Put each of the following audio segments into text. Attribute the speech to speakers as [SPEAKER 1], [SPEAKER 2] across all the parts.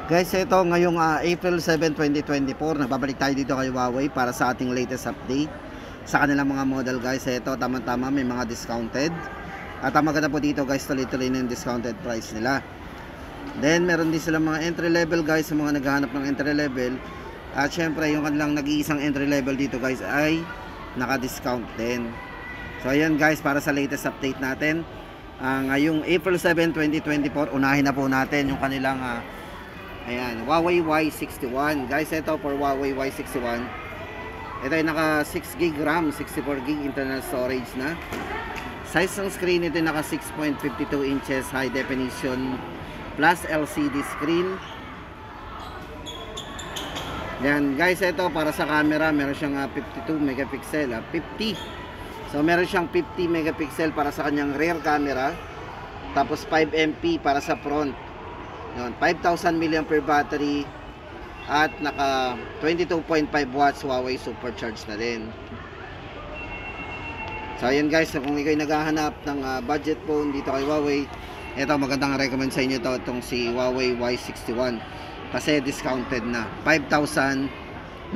[SPEAKER 1] Guys, ito ngayong April 7, 2024, nagbabalik tayo dito kay Huawei para sa ating latest update sa kanilang mga model guys. Ito tama-tama may mga discounted. At ang maganda po dito guys, tuloy-tuloy na yung discounted price nila. Then meron din silang mga entry level guys, sa mga naghahanap ng entry level. At syempre yung kanilang nag-iisang entry level dito guys ay naka-discount din. So ayan guys, para sa latest update natin ngayong April 7, 2024, unahin na po natin yung kanilang ayan, Huawei Y61. Guys, ito for Huawei Y61. Ito ay naka 6GB RAM, 64GB internal storage na. Size ng screen ito ay naka 6.52 inches high definition plus LCD screen. Yan, guys, ito para sa camera, meron siyang 52 megapixel, 50. So meron siyang 50 megapixel para sa kanyang rear camera. Tapos 5MP para sa front. Yun, 5,000 mAh battery at naka 22.5 watts Huawei supercharged na din. So ayan guys, kung ikaw naghahanap ng budget phone dito kay Huawei, ito magandang recommend sa inyo itong si Huawei Y61 kasi discounted na 5,999.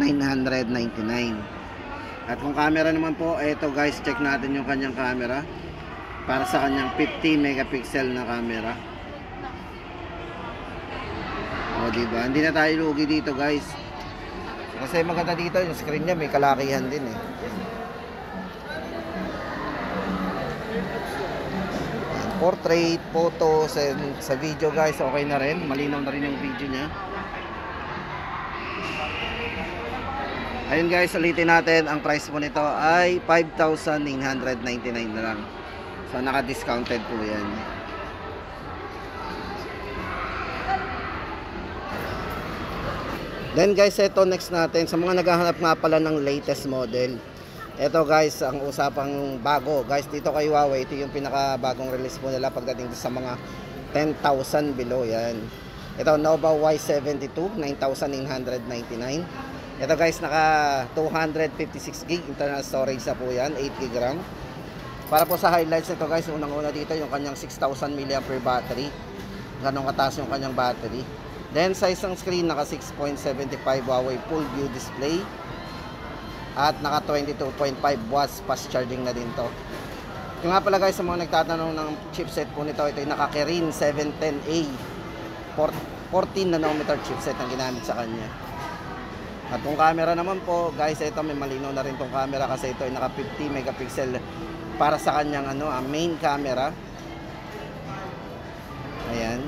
[SPEAKER 1] At kung camera naman po, ito guys, check natin yung kanyang camera para sa kanyang 50 megapixel na camera. O diba, hindi na tayo lugi dito guys kasi maganda dito yung screen niya, may kalakihan din eh. Portrait, photo sa video guys, okay na rin, malinaw na rin yung video niya. Ayun guys, ulitin natin, ang price po nito ay 5,999 na lang. So naka discounted po yan. Then guys, ito next natin sa mga naghahanap nga pala ng latest model. Ito guys, ang usapang bago guys dito kay Huawei, ito yung pinakabagong release po nila pagdating sa mga 10,000 below. Yan, ito Nova Y72, 9,999. Ito guys, naka 256GB internal storage na po yan, 8GB RAM. Para po sa highlights nito guys, unang-una dito yung kanyang 6,000 mAh battery. Ganong kataas yung kanyang battery. Then size ng screen naka 6.75 Huawei full view display at naka 22.5 watts fast charging na din to. Yung nga pala guys, sa mga nagtatanong ng chipset po nito, ito yung naka Kirin 710A 14 nanometer chipset ang ginamit sa kanya. At kung camera naman po guys, ito may malinaw na rin tong camera kasi ito ay naka 50 megapixel para sa kanyang main camera. Ayan,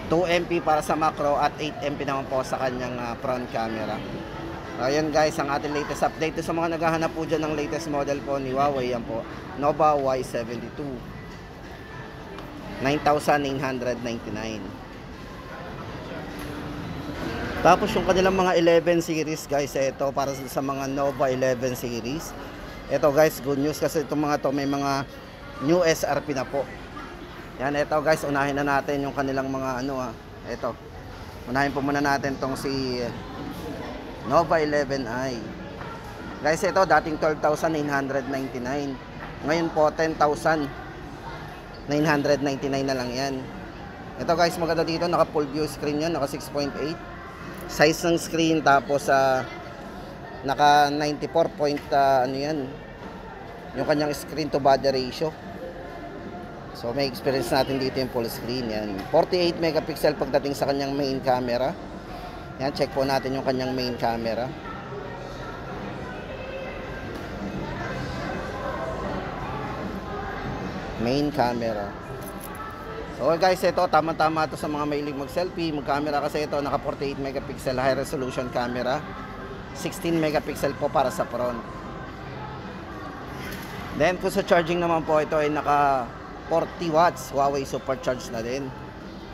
[SPEAKER 1] 2MP para sa macro at 8MP naman po sa kanyang front camera. Ayan guys, ang ating latest update sa mga naghahanap po dyan ng latest model po ni Huawei. Yan po, Nova Y72, 9,999. Tapos yung kanilang mga 11 series guys, ito para sa mga Nova 11 series. Ito guys, good news kasi itong mga to may mga new SRP na po. Yan, ito guys, unahin na natin yung kanilang mga ito. Unahin po muna natin tong si Nova 11i. Guys, ito dating 12,999. Ngayon po 10,999 na lang yan. Ito guys, maganda dito, naka full view screen yan, naka 6.8. Size ng screen, tapos naka 94 point yan, yung kanyang screen to body ratio. So may experience natin dito yung full screen. Yan, 48 megapixel pagdating sa kanyang main camera. Yan, check po natin yung kanyang main camera. Main camera. So guys, ito tama-tama ito sa mga mahilig mag-selfie, mag-camera kasi ito naka 48 megapixel high resolution camera. 16 megapixel po para sa front. Then kung sa charging naman po, ito ay naka 40 watts Huawei supercharged na din,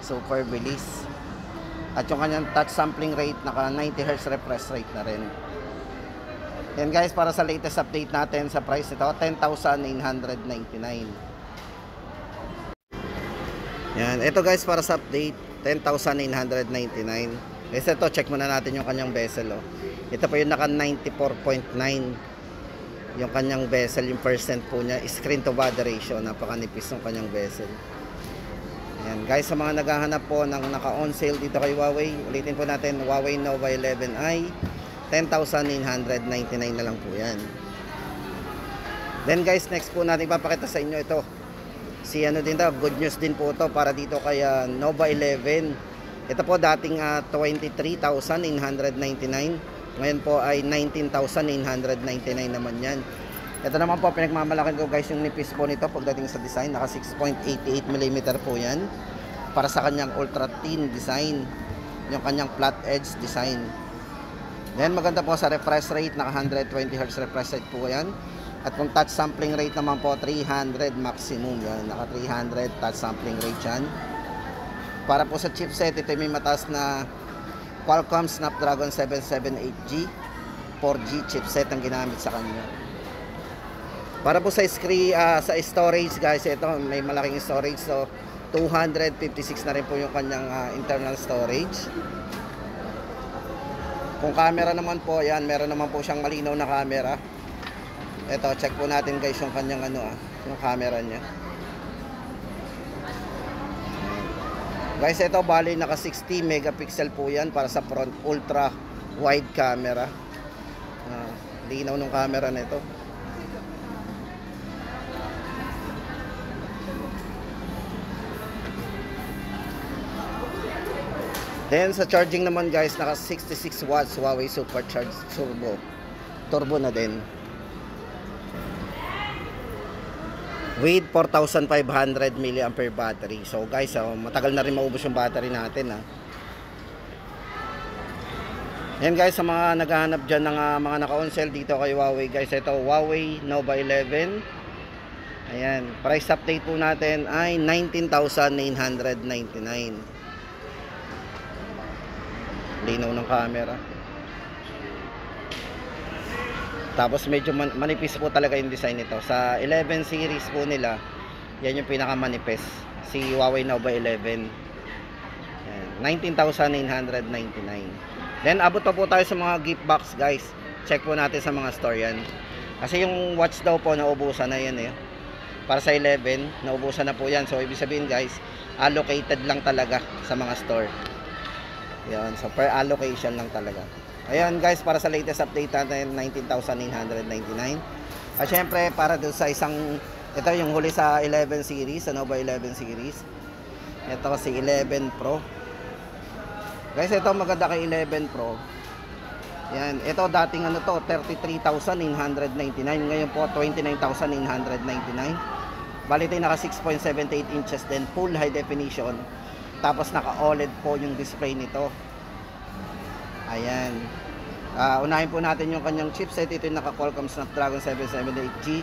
[SPEAKER 1] super bilis. At yung kanyang touch sampling rate naka 90Hz refresh rate na rin. Yan guys, para sa latest update natin sa price nito, 10,999. Yan, ito guys, para sa update 10,999. Guys, ito check muna natin yung kanyang bezel. Ito pa yung naka 94.9 yung kanyang bezel, yung percent po niya, screen to body ratio, napakanipis ng kanyang bezel. Ayan guys, sa mga naghahanap po ng naka-on sale dito kay Huawei, ulitin po natin, Huawei Nova 11i, 10,999 na lang po yan. Then guys, next po natin papakita sa inyo ito. Si ano din to, good news din po to para dito kay Nova 11. Ito po dating 23,999. Ngayon po ay 19,999 naman yan. Ito naman po, pinagmamalakan ko guys yung nipis po nito pagdating sa design. Naka 6.88mm po yan. Para sa kanyang ultra thin design. Yung kanyang flat edge design. Then maganda po sa refresh rate. Naka 120Hz refresh rate po yan. At kung touch sampling rate naman po, 300 maximum. Yan. Naka 300 touch sampling rate yan. Para po sa chipset, ito may mataas na Qualcomm Snapdragon 778G 4G chipset ang ginamit sa kanya. Para po sa screen, sa storage guys, ito may malaking storage, so 256 na rin po yung kanyang internal storage. Kung camera naman po, yan, meron naman po siyang malinaw na camera. Ito, check po natin guys yung kanyang yung camera niya. Guys, ito bali naka 60 megapixel po yan para sa front ultra wide camera. Linaw ng camera nito. Then sa charging naman guys, naka 66 watts Huawei Supercharged Turbo na din. With 4,500 mAh battery. So guys, matagal na rin maubos yung battery natin. Yan guys, sa mga naghahanap dyan ng mga naka-on sale dito kay Huawei guys, ito Huawei Nova 11. Ayan, price update po natin ay 19,999. Linaw ng camera. Tapos medyo manipis po talaga yung design nito. Sa 11 series po nila, yan yung pinakamanipis, si Huawei Nova 11. Yan, 19,999. Then abot pa po tayo sa mga gift box guys. Check po natin sa mga store yan. Kasi yung watch daw po naubusan na yan para sa 11, naubusan na po yan. So ibig sabihin guys, allocated lang talaga sa mga store. Yan, so per allocation lang talaga. Ayan guys, para sa latest update natin, 19,999. At syempre, para doon sa ito yung huli sa 11 series, sa Nova 11 series. Ito si 11 Pro. Guys, ito maganda kay 11 Pro. Yan, ito dating 33,999. Ngayon po, 29,999. Bali ito naka 6.78 inches din, full high definition. Tapos naka OLED po yung display nito. Ayan. Unahin po natin yung kanyang chipset. Ito yung naka Qualcomm Snapdragon 778G.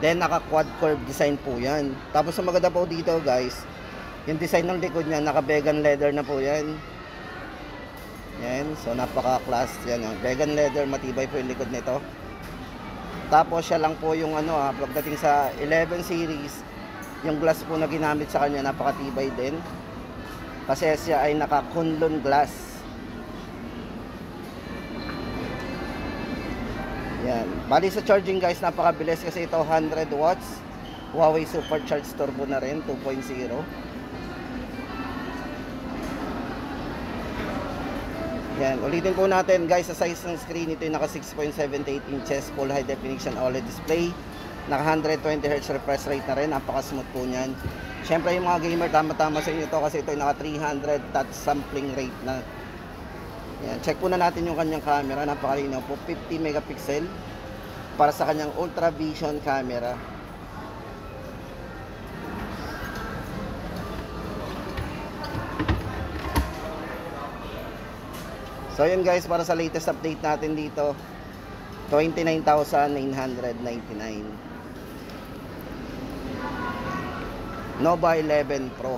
[SPEAKER 1] Then naka quad curve design po yan. Tapos ang maganda po dito guys, yung design ng likod niya, naka vegan leather na po yan. Yan. So napaka class yan. Vegan leather, matibay po yung likod nito. Tapos siya lang po yung pagdating sa 11 series, yung glass po na ginamit sa kanya, napakatibay din. Kasi siya ay naka Kunlun glass. Yan. Bali sa charging guys, napakabilis kasi ito 100 watts. Huawei Supercharged Turbo na rin, 2.0. Yan. Ulitin po natin guys, sa size ng screen, ito yung naka 6.78 inches, full high definition OLED display. Naka 120Hz refresh rate na rin, napaka-smooth po niyan. Siyempre yung mga gamer, tama-tama sa inyo to kasi ito yung naka 300 touch sampling rate na. Yan. Check po na natin yung kanyang camera, napakalinaw po, 50 megapixel para sa kanyang ultra vision camera. So yun guys, para sa latest update natin dito, 29,999. Nova 11 Pro.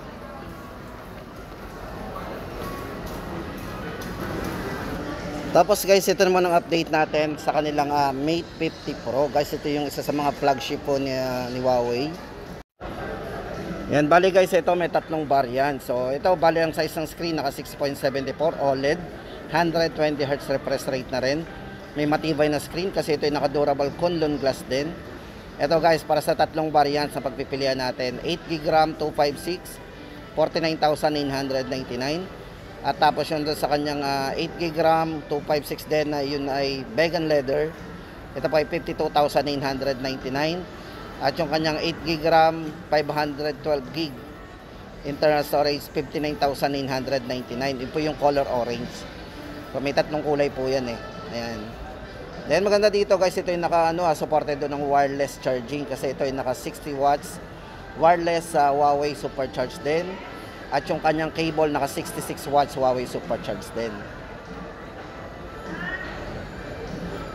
[SPEAKER 1] Tapos guys, ito naman ang update natin sa kanilang Mate 50 Pro. Guys, ito yung isa sa mga flagship po ni Huawei. Yan, bali guys, ito may tatlong variant. So ito, bali ang size ng screen, naka 6.74 OLED, 120Hz refresh rate na rin. May matibay na screen kasi ito yung naka-durable Kunlun glass din. Ito guys, para sa tatlong variants na pagpipilian natin, 8GB RAM 256, 49,999. At tapos yun doon sa kanyang 8GB RAM, 256 din na yun ay vegan leather. Ito pa ay 52,999. At yung kanyang 8GB RAM, 512GB internal storage, 59,999. Yun po yung color orange. So may tatlong kulay po yan eh. Ayan. Then maganda dito guys, ito yung naka supported doon ng wireless charging kasi ito yung naka 60 watts wireless Huawei supercharged din. At yung kanyang cable naka 66 watts Huawei supercharged din.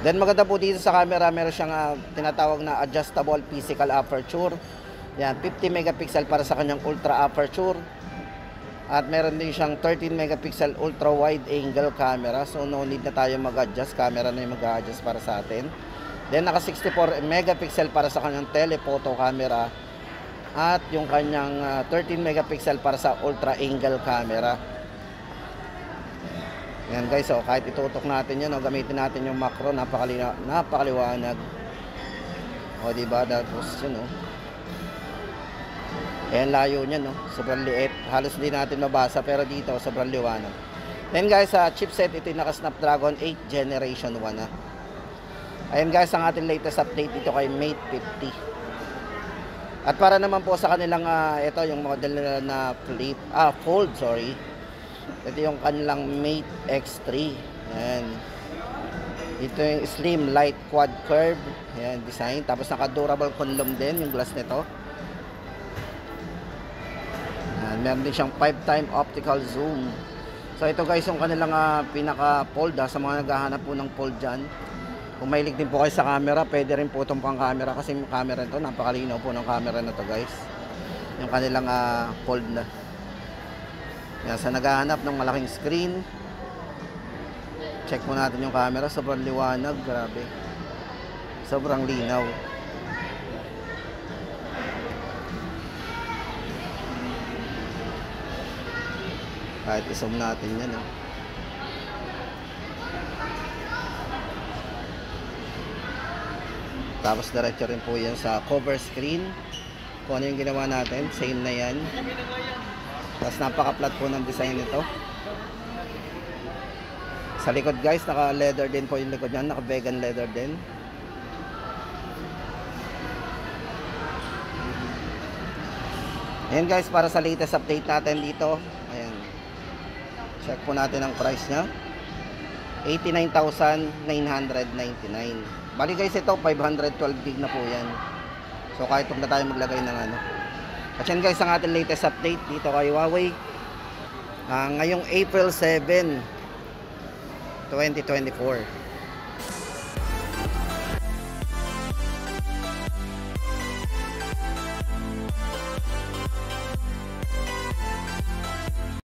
[SPEAKER 1] Then maganda po dito sa camera, meron siyang tinatawag na adjustable physical aperture. Yan, 50 megapixel para sa kanyang ultra aperture. At meron din siyang 13 megapixel ultra wide angle camera. So no need na tayo mag-adjust, camera na yung mag-adjust para sa atin. Then naka 64 megapixel para sa kanyang telephoto camera. At yung kanyang 13 megapixel para sa ultra angle camera. Yan guys, so kahit itutok natin yan, gamitin natin yung macro, napakaliwanag. O diba, tapos yun ayan layo niya, sobrang liit, halos hindi natin mabasa, pero dito sobrang liwanag. Then guys, sa chipset, ito yung naka Snapdragon 8 Generation 1 Ayan guys, ang ating latest update dito kay Mate 50. At para naman po sa kanilang ito yung model nila na fold, sorry. Ito yung kanilang Mate X3. Ayan. Ito yung slim light quad curve. Ayan, design. Tapos naka-durable conlom din yung glass nito. Ayan, meron din siyang 5-time optical zoom. So ito guys yung kanilang pinaka-fold sa mga naghahanap po ng fold dyan. Kung mahilig din po kayo sa camera, pwede rin po itong pang camera kasi yung camera nito, napakalinaw po ng camera na to guys. Yung kanilang fold na. Yan, sa naghahanap ng malaking screen, check mo natin yung camera, sobrang liwanag, grabe. Sobrang linaw. Kahit i-zoom natin yan Tapos diretso rin po yan sa cover screen. Kung ano yung ginawa natin, same na yan. Tapos napaka-flat po ng design nito. Sa likod guys, naka leather din po yung likod niyan, naka vegan leather din. Ayan guys, para sa latest update natin dito, ayan. Check po natin ang price niya. 89,999. Bali guys, ito 512GB na po yan. So kahit huwag na tayo maglagay ng At yan guys, ang ating latest update dito kay Huawei. Ngayong April 7, 2024.